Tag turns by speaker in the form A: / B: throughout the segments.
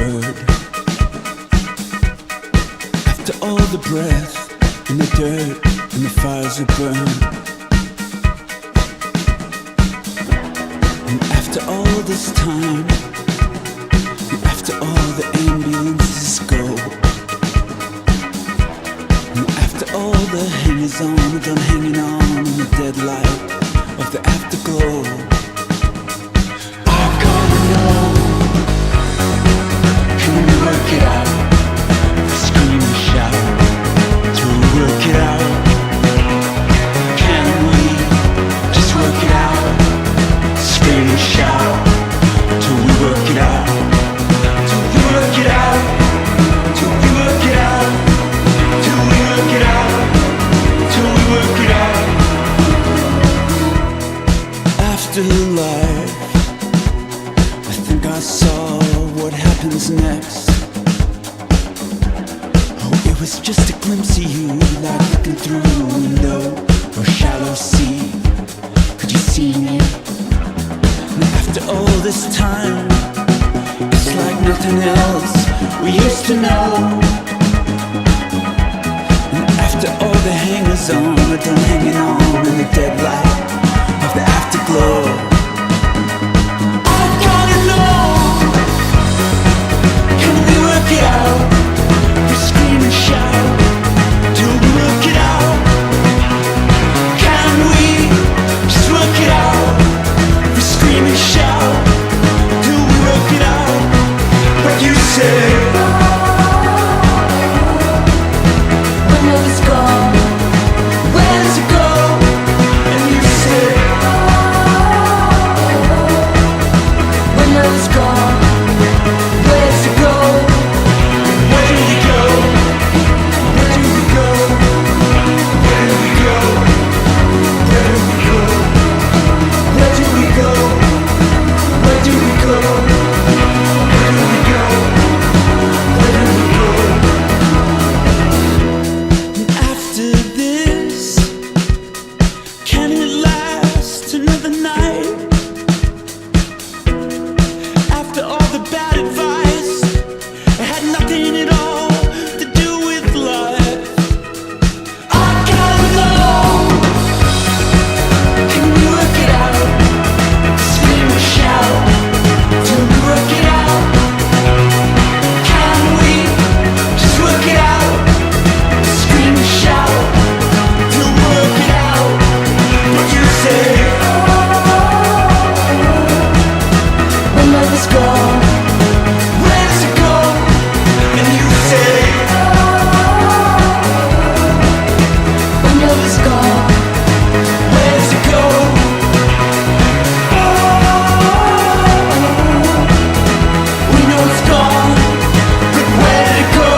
A: word. After all the breath and the dirt and the fires that burn, and after all this time, and after all the ambulances go, and after all the hangers-on are done hanging on in the dead light of the afterglow, I gotta know, can we work it out? Scream and shout till we work it out. Can we just work it out? Scream and shout till we work it out. Till we work it out. Till we work it out. Till we work it out. Till we work it out. Afterlife, I think I saw what happens next. Oh, it was just a glimpse of you, like looking through a window or shallow sea. Could you see me? And after all this time, it's like nothing else we used to know. And after all the hangers-on are done hanging on in the dead light of the afterglow, I gotta know, can we work it out? We scream and shout till we work it out. Can we just work it out? We scream and shout till we work it out. What you say? When love is gone, where does it go? And you say, when love is gone, where does it go? Where do we go? Where do we go? Where do we go? Where do we go? Where do we go? Where do we go? Where do we go? Where do we go? And after this, can it last another night? After all the bad advice, it had nothing at all to do with life. I gotta know, can we work it out? Scream and shout till we work it out. Can we just work it out? Scream and shout till we work it out. What you say? When love is gone, where does it go? And you say, when love is gone, where does it go? We know it's gone, but where did it go?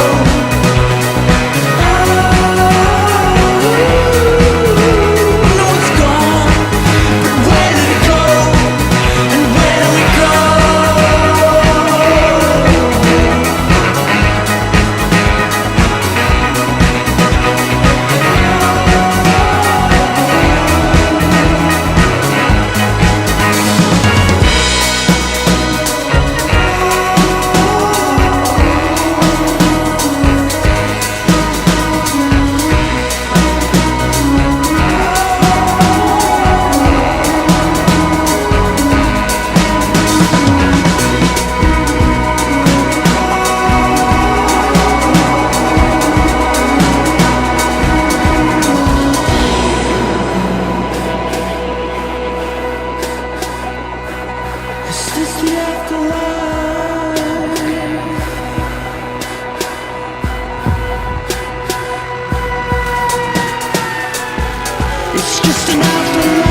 A: We know it's gone, but where did it go? And where do we go? Is this the afterlife? It's just an afterlife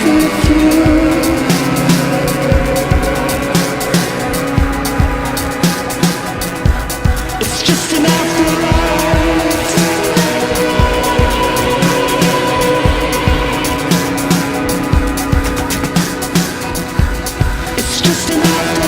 A: with you. It's just an afterlife. It's just an afterlife.